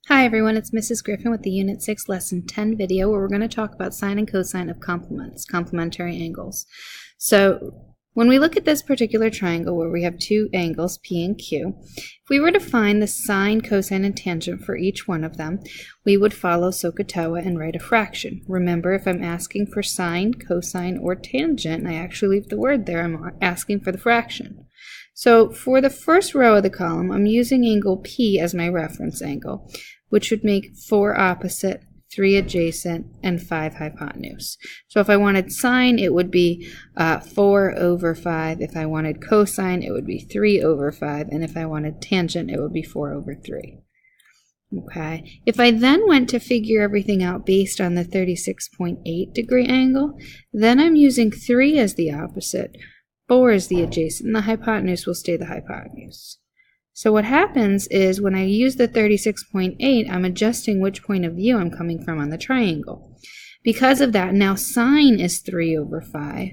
Hi everyone, it's Mrs. Griffin with the Unit 6 Lesson 10 video where we're going to talk about sine and cosine of complements, complementary angles. So when we look at this particular triangle where we have two angles, P and Q, if we were to find the sine, cosine, and tangent for each one of them, we would follow SOHCAHTOA and write a fraction. Remember, if I'm asking for sine, cosine, or tangent, I actually leave the word there, I'm asking for the fraction. So for the first row of the column, I'm using angle P as my reference angle, which would make 4 opposite, 3 adjacent, and 5 hypotenuse. So if I wanted sine, it would be 4 over 5. If I wanted cosine, it would be 3 over 5. And if I wanted tangent, it would be 4 over 3. Okay. If I then went to figure everything out based on the 36.8 degree angle, then I'm using 3 as the opposite, 4 is the adjacent, and the hypotenuse will stay the hypotenuse. So what happens is when I use the 36.8, I'm adjusting which point of view I'm coming from on the triangle. Because of that, now sine is 3 over 5,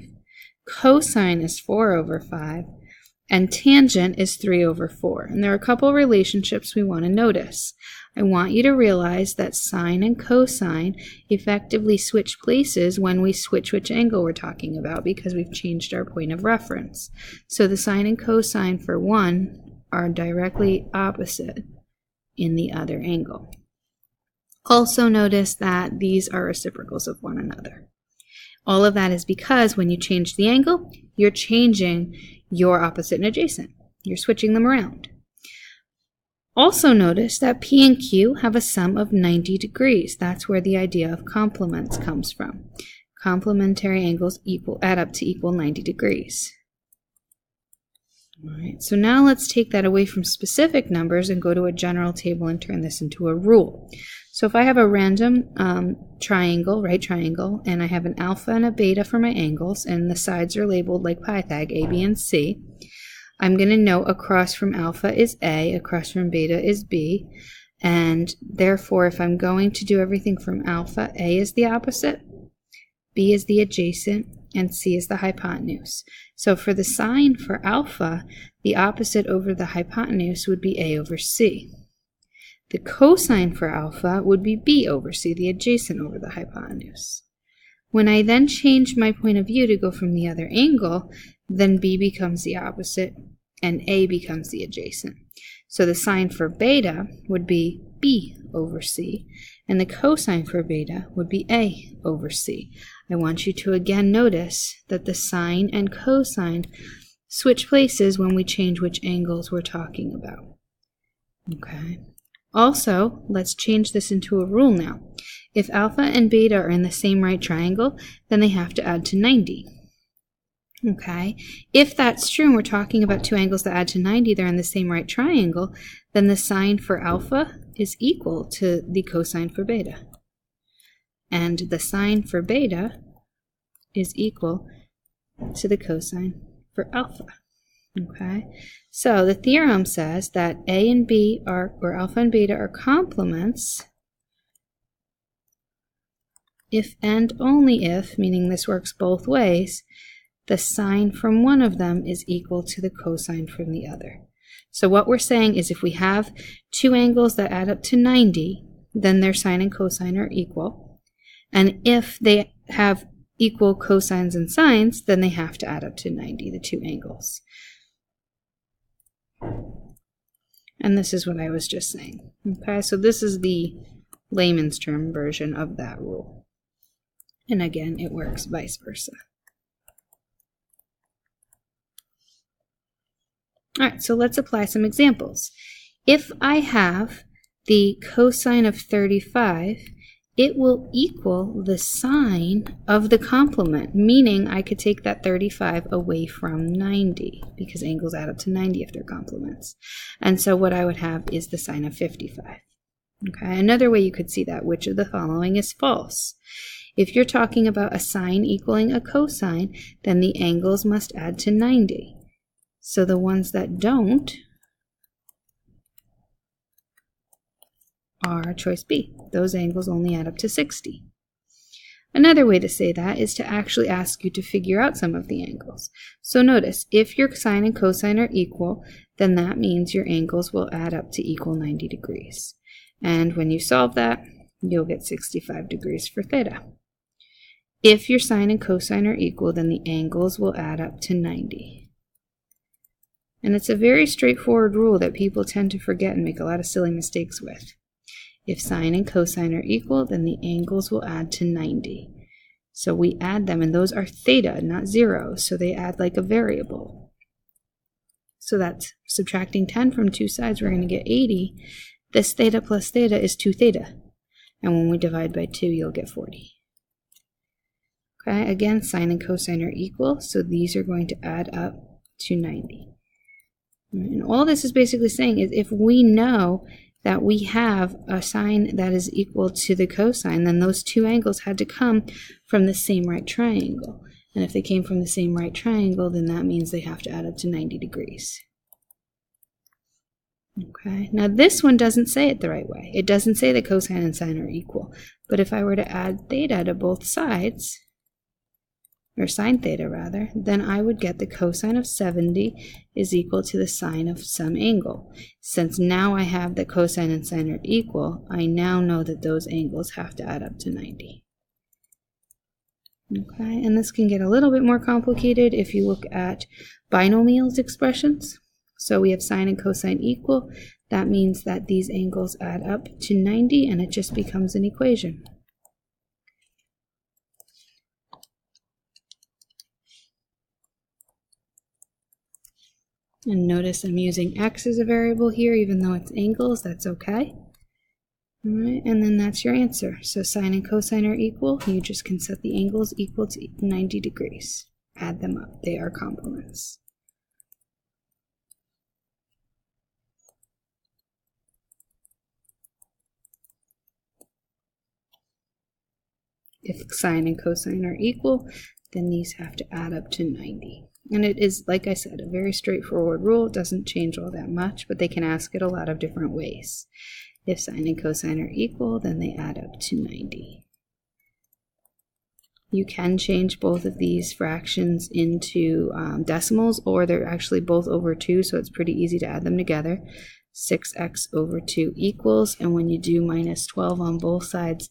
cosine is 4 over 5, and tangent is 3 over 4. And there are a couple relationships we want to notice. I want you to realize that sine and cosine effectively switch places when we switch which angle we're talking about because we've changed our point of reference. So the sine and cosine for one are directly opposite in the other angle. Also notice that these are reciprocals of one another. All of that is because when you change the angle, you're changing your opposite and adjacent. You're switching them around. Also notice that P and Q have a sum of 90 degrees. That's where the idea of complements comes from. Complementary angles add up to equal 90 degrees. All right, so now let's take that away from specific numbers and go to a general table and turn this into a rule. So if I have a random triangle, right triangle, and I have an alpha and a beta for my angles, and the sides are labeled like Pythag, A, B, and C, I'm going to know across from alpha is A, across from beta is B, and therefore if I'm going to do everything from alpha, A is the opposite, B is the adjacent, and C is the hypotenuse. So for the sine for alpha, the opposite over the hypotenuse would be A over C. The cosine for alpha would be B over C, the adjacent over the hypotenuse. When I then change my point of view to go from the other angle, then B becomes the opposite and A becomes the adjacent. So the sine for beta would be B over C, and the cosine for beta would be A over C. I want you to again notice that the sine and cosine switch places when we change which angles we're talking about. Okay. Also, let's change this into a rule now. If alpha and beta are in the same right triangle, then they have to add to 90. Okay, if that's true and we're talking about two angles that add to 90, they're in the same right triangle, then the sine for alpha is equal to the cosine for beta. And the sine for beta is equal to the cosine for alpha. Okay, so the theorem says that A and B or alpha and beta are complements if and only if, meaning this works both ways, the sine from one of them is equal to the cosine from the other. So what we're saying is if we have two angles that add up to 90, then their sine and cosine are equal. And if they have equal cosines and sines, then they have to add up to 90, the two angles. And this is what I was just saying. Okay, so this is the layman's term version of that rule. And again, it works vice versa. All right, so let's apply some examples. If I have the cosine of 35, it will equal the sine of the complement, meaning I could take that 35 away from 90 because angles add up to 90 if they're complements. And so what I would have is the sine of 55. Okay, another way you could see that, which of the following is false? If you're talking about a sine equaling a cosine, then the angles must add to 90. So the ones that don't are choice B. Those angles only add up to 60. Another way to say that is to actually ask you to figure out some of the angles. So notice, if your sine and cosine are equal, then that means your angles will add up to equal 90 degrees. And when you solve that, you'll get 65 degrees for theta. If your sine and cosine are equal, then the angles will add up to 90. And it's a very straightforward rule that people tend to forget and make a lot of silly mistakes with. If sine and cosine are equal, then the angles will add to 90. So we add them, and those are theta, not 0, so they add like a variable. So that's subtracting 10 from two sides, we're going to get 80. This theta plus theta is 2 theta. And when we divide by 2, you'll get 40. Okay, again, sine and cosine are equal, so these are going to add up to 90. And all this is basically saying is if we know that we have a sine that is equal to the cosine, then those two angles had to come from the same right triangle. And if they came from the same right triangle, then that means they have to add up to 90 degrees. Okay, now this one doesn't say it the right way. It doesn't say that cosine and sine are equal. But if I were to add theta to both sides, or sine theta rather, then I would get the cosine of 70 is equal to the sine of some angle. Since now I have that cosine and sine are equal, I now know that those angles have to add up to 90. Okay, and this can get a little bit more complicated if you look at binomials expressions. So we have sine and cosine equal. That means that these angles add up to 90, and it just becomes an equation. And notice I'm using x as a variable here, even though it's angles, that's okay. All right, and then that's your answer. So sine and cosine are equal. You just can set the angles equal to 90 degrees. Add them up. They are complements. If sine and cosine are equal, then these have to add up to 90. And it is, like I said, a very straightforward rule. It doesn't change all that much, but they can ask it a lot of different ways. If sine and cosine are equal, then they add up to 90. You can change both of these fractions into decimals, or they're actually both over 2, so it's pretty easy to add them together. 6x over 2 equals, and when you do minus 12 on both sides,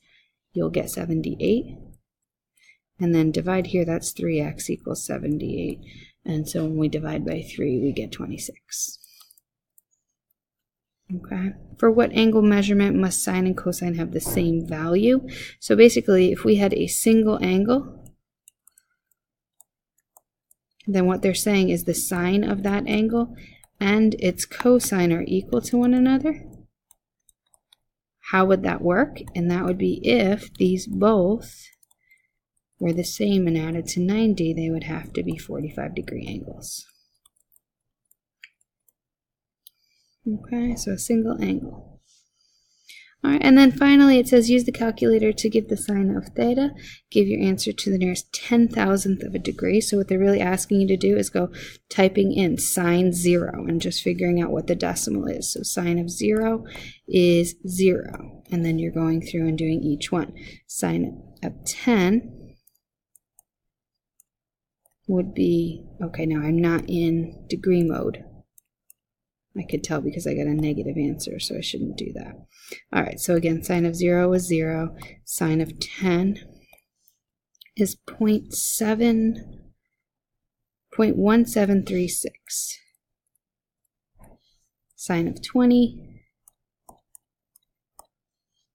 you'll get 78. And then divide here, that's 3x equals 78. And so when we divide by 3, we get 26. Okay. For what angle measurement must sine and cosine have the same value? So basically, if we had a single angle, then what they're saying is the sine of that angle and its cosine are equal to one another. How would that work? And that would be if these both were the same and added to 90, they would have to be 45-degree angles. Okay, so a single angle. All right, and then finally it says use the calculator to give the sine of theta. Give your answer to the nearest 10,000th of a degree. So what they're really asking you to do is go typing in sine 0 and just figuring out what the decimal is. So sine of 0 is 0. And then you're going through and doing each one. Sine of 10 would be, okay, now I'm not in degree mode. I could tell because I got a negative answer, so I shouldn't do that. All right, so again, sine of 0 is 0. Sine of 10 is 0.1736. Sine of 20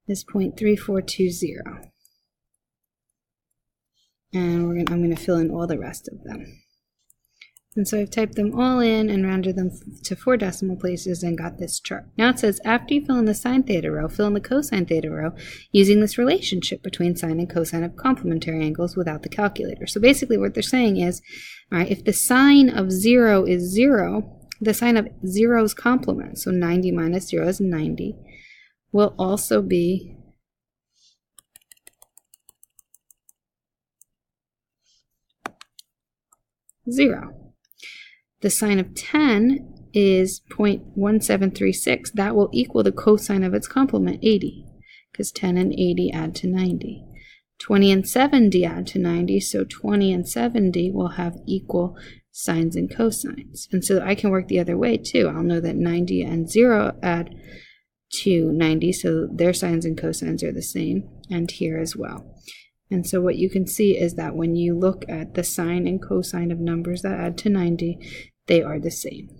is 0.3420. And I'm going to fill in all the rest of them. And so I've typed them all in and rounded them to 4 decimal places and got this chart. Now it says after you fill in the sine theta row, fill in the cosine theta row using this relationship between sine and cosine of complementary angles without the calculator. So basically what they're saying is, all right, if the sine of 0 is 0, the sine of 0's complement, so 90 minus 0 is 90, will also be 0. The sine of 10 is 0.1736. That will equal the cosine of its complement, 80, because 10 and 80 add to 90. 20 and 70 add to 90, so 20 and 70 will have equal sines and cosines. And so I can work the other way too. I'll know that 90 and 0 add to 90, so their sines and cosines are the same, and here as well. And so what you can see is that when you look at the sine and cosine of numbers that add to 90, they are the same.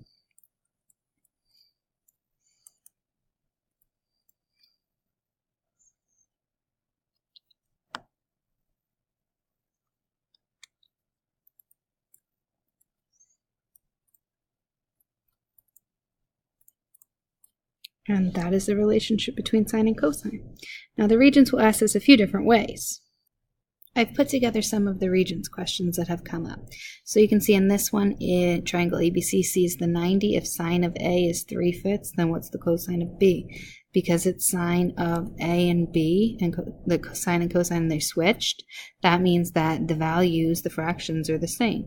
And that is the relationship between sine and cosine. Now the Regents will ask this a few different ways. I've put together some of the Regents questions that have come up. So you can see in this one, triangle ABC sees the 90. If sine of A is 3/5, then what's the cosine of B? Because it's sine of A and B, and the sine and cosine, they're switched, that means that the values, the fractions, are the same.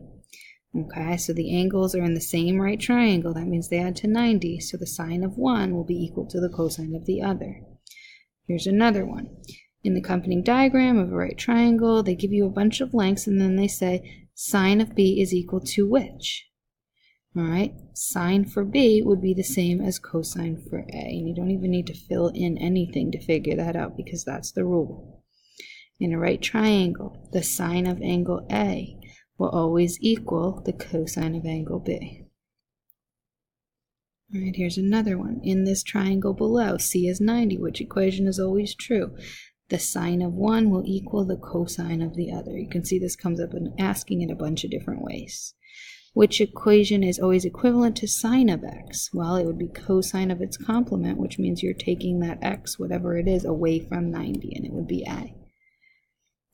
Okay, so the angles are in the same right triangle. That means they add to 90. So the sine of one will be equal to the cosine of the other. Here's another one. In the accompanying diagram of a right triangle, they give you a bunch of lengths, and then they say sine of B is equal to which? All right, sine for B would be the same as cosine for A. And you don't even need to fill in anything to figure that out, because that's the rule. In a right triangle, the sine of angle A will always equal the cosine of angle B. All right, here's another one. In this triangle below, C is 90, which equation is always true? The sine of one will equal the cosine of the other. You can see this comes up in asking in a bunch of different ways. Which equation is always equivalent to sine of x? Well, it would be cosine of its complement, which means you're taking that x, whatever it is, away from 90, and it would be A.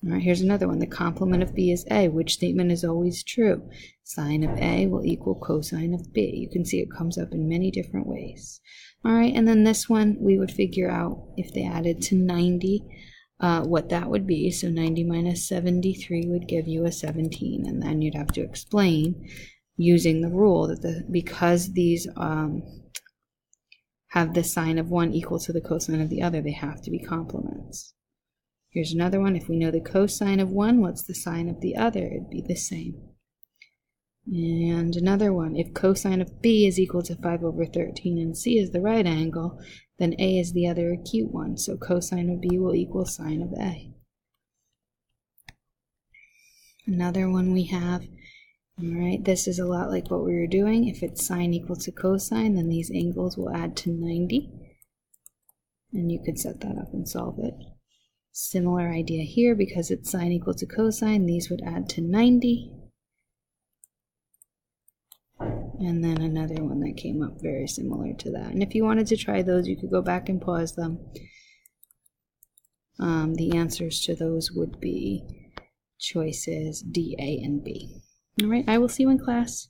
All right, here's another one. The complement of B is A. Which statement is always true? Sine of A will equal cosine of B. You can see it comes up in many different ways. All right, and then this one, we would figure out if they added to 90, what that would be. So 90 minus 73 would give you a 17, and then you'd have to explain using the rule that because these have the sine of one equal to the cosine of the other, they have to be complements. Here's another one. If we know the cosine of one, what's the sine of the other? It'd be the same. And another one. If cosine of B is equal to 5/13 and C is the right angle, then A is the other acute one. So cosine of B will equal sine of A. Another one we have. All right, this is a lot like what we were doing. If it's sine equal to cosine, then these angles will add to 90. And you could set that up and solve it. Similar idea here, because it's sine equal to cosine, these would add to 90. And then another one that came up very similar to that. And if you wanted to try those, you could go back and pause them. The answers to those would be choices D, A, and B. All right, I will see you in class.